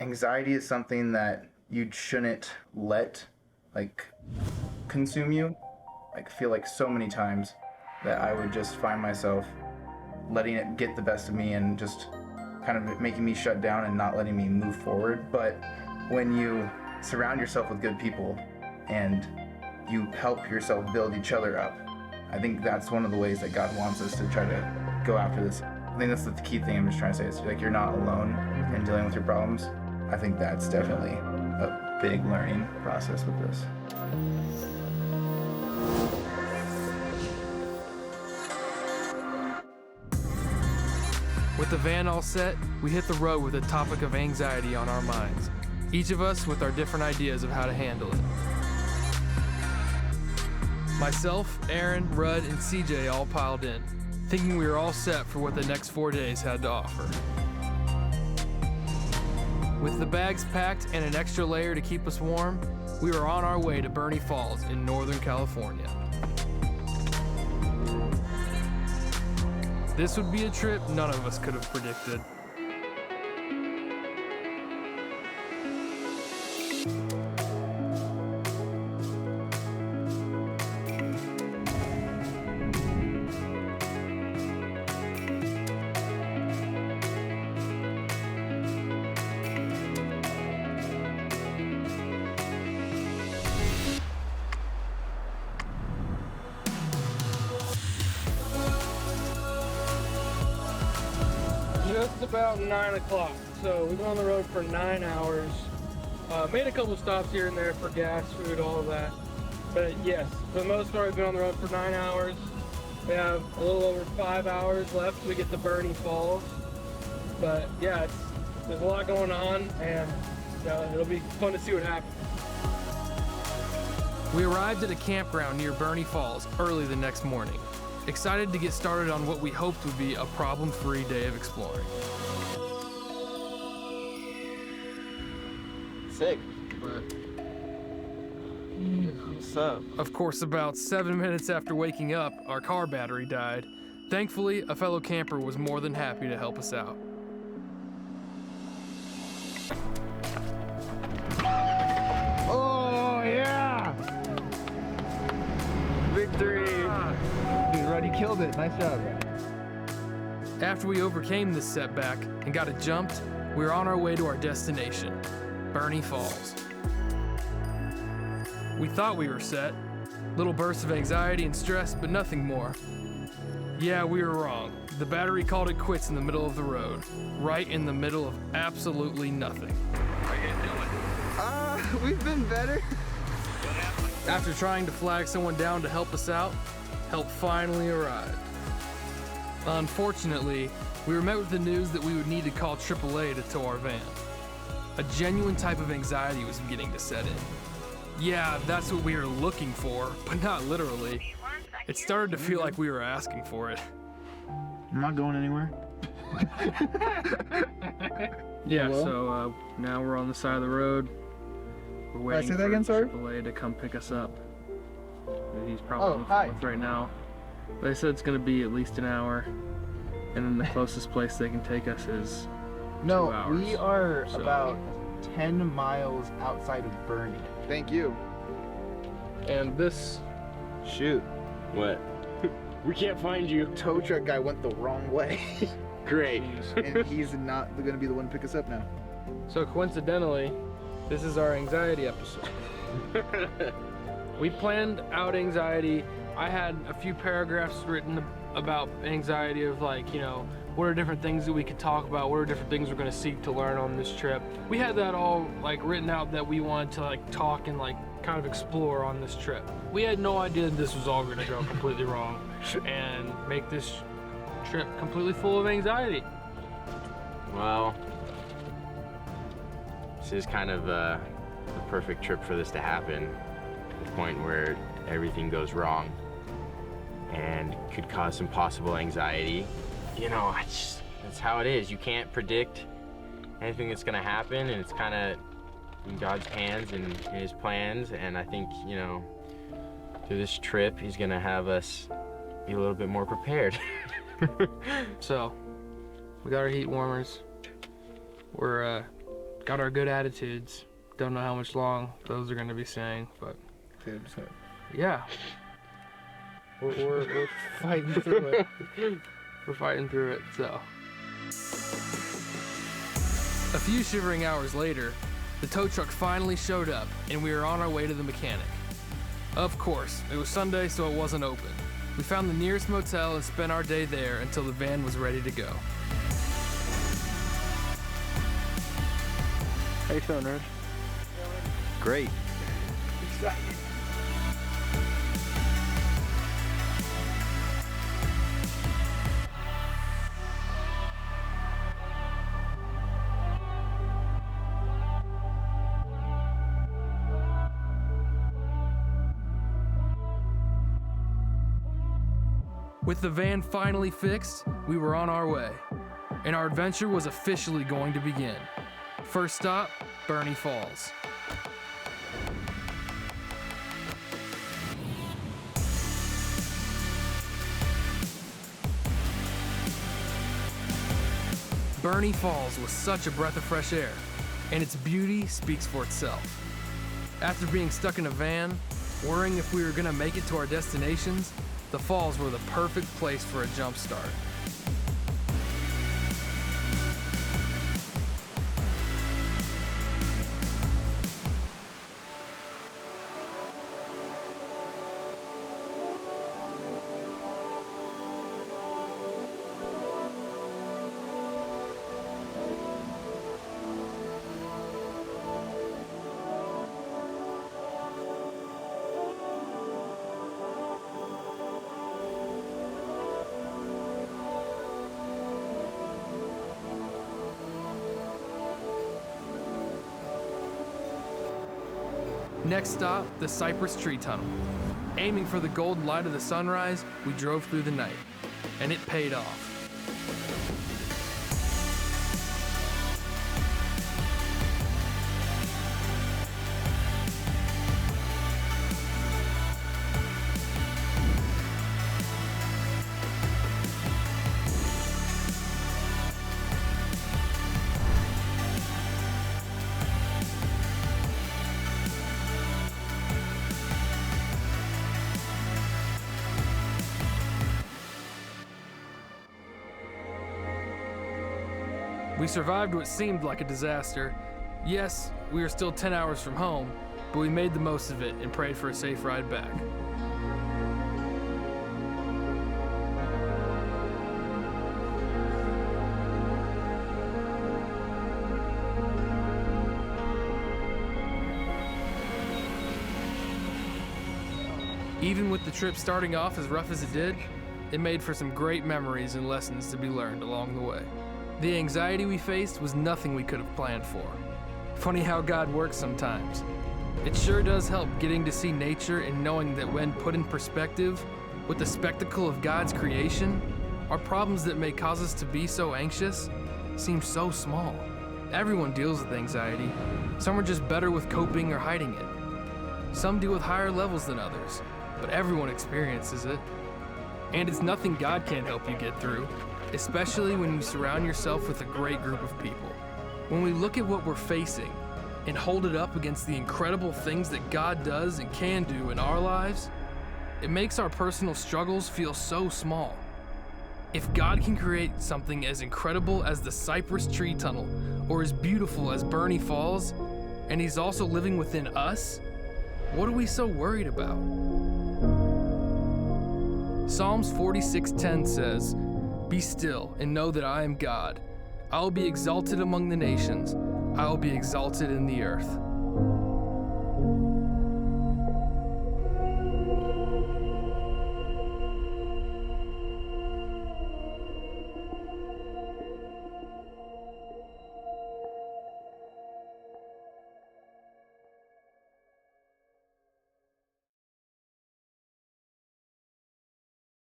anxiety is something that you shouldn't let like consume you. Like, I feel like so many times that I would just find myself letting it get the best of me and just kind of making me shut down and not letting me move forward. But when you surround yourself with good people and you help yourself build each other up, I think that's one of the ways that God wants us to try to go after this. I think that's the key thing I'm just trying to say. Is like, you're not alone in dealing with your problems. I think that's definitely a big learning process with this. With the van all set, we hit the road with the topic of anxiety on our minds, each of us with our different ideas of how to handle it. Myself, Aaron, Rudd, and CJ all piled in, thinking we were all set for what the next 4 days had to offer. With the bags packed and an extra layer to keep us warm, we were on our way to Burnie Falls in Northern California. This would be a trip none of us could have predicted. Just about 9 o'clock, so we've been on the road for 9 hours. Made a couple stops here and there for gas, food, all of that. But yes, for the most part, we've been on the road for 9 hours. We have a little over 5 hours left till we get to Burnie Falls. But yeah, there's a lot going on, and it'll be fun to see what happens. We arrived at a campground near Burnie Falls early the next morning, excited to get started on what we hoped would be a problem-free day of exploring. Sick. What's up? Of course, about 7 minutes after waking up, our car battery died. Thankfully, a fellow camper was more than happy to help us out. Oh, yeah! Victory! Dude, Ruddy killed it. Nice job. After we overcame this setback and got it jumped, we were on our way to our destination, Burnie Falls. We thought we were set. Little bursts of anxiety and stress, but nothing more. Yeah, we were wrong. The battery called it quits in the middle of the road, right in the middle of absolutely nothing. How are you doing? We've been better. After trying to flag someone down to help us out, help finally arrived. Unfortunately, we were met with the news that we would need to call AAA to tow our van. A genuine type of anxiety was beginning to set in. Yeah, that's what we were looking for, but not literally. It started to feel like we were asking for it. I'm not going anywhere. Yeah, so now we're on the side of the road. We're waiting for AAA to come pick us up. He's probably on the phone with right now. They said it's going to be at least an hour, and then the closest place they can take us is 2 hours. We are about 10 miles outside of Burnie. Thank you. And this... Shoot. What? We can't find you. Tow truck guy went the wrong way. Great. And he's not going to be the one to pick us up now. So coincidentally, this is our anxiety episode. We planned out anxiety. I had a few paragraphs written about anxiety of like, you know, what are different things that we could talk about? What are different things we're gonna seek to learn on this trip? We had that all like written out that we wanted to like talk and like kind of explore on this trip. We had no idea that this was all gonna go completely wrong and make this trip completely full of anxiety. Well, this is kind of the perfect trip for this to happen. The point where everything goes wrong and could cause some possible anxiety. You know, that's how it is. You can't predict anything that's gonna happen, and it's kind of in God's hands and in His plans. And I think, you know, through this trip, He's gonna have us be a little bit more prepared. So, we got our heat warmers. We're got our good attitudes. Don't know how much long those are gonna be staying, but Dude, so yeah. We're fighting through it. We're fighting through it, so. A few shivering hours later, the tow truck finally showed up and we were on our way to the mechanic. Of course, it was Sunday, so it wasn't open. We found the nearest motel and spent our day there until the van was ready to go. How you feeling, Rich? Great. Excited. With the van finally fixed, we were on our way, and our adventure was officially going to begin. First stop, Burnie Falls. Burnie Falls was such a breath of fresh air, and its beauty speaks for itself. After being stuck in a van, worrying if we were gonna make it to our destinations, the falls were the perfect place for a jump start. Next stop, the Cypress tree tunnel. Aiming for the golden light of the sunrise, we drove through the night, and it paid off. We survived what seemed like a disaster. Yes, we were still 10 hours from home, but we made the most of it and prayed for a safe ride back. Even with the trip starting off as rough as it did, it made for some great memories and lessons to be learned along the way. The anxiety we faced was nothing we could have planned for. Funny how God works sometimes. It sure does help getting to see nature and knowing that when put in perspective with the spectacle of God's creation, our problems that may cause us to be so anxious seem so small. Everyone deals with anxiety. Some are just better with coping or hiding it. Some deal with higher levels than others, but everyone experiences it. And it's nothing God can't help you get through, especially when you surround yourself with a great group of people. When we look at what we're facing and hold it up against the incredible things that God does and can do in our lives, it makes our personal struggles feel so small. If God can create something as incredible as the Cypress tree tunnel or as beautiful as Burnie Falls, and He's also living within us, what are we so worried about? Psalms 46:10 says, "Be still and know that I am God. I will be exalted among the nations. I will be exalted in the earth."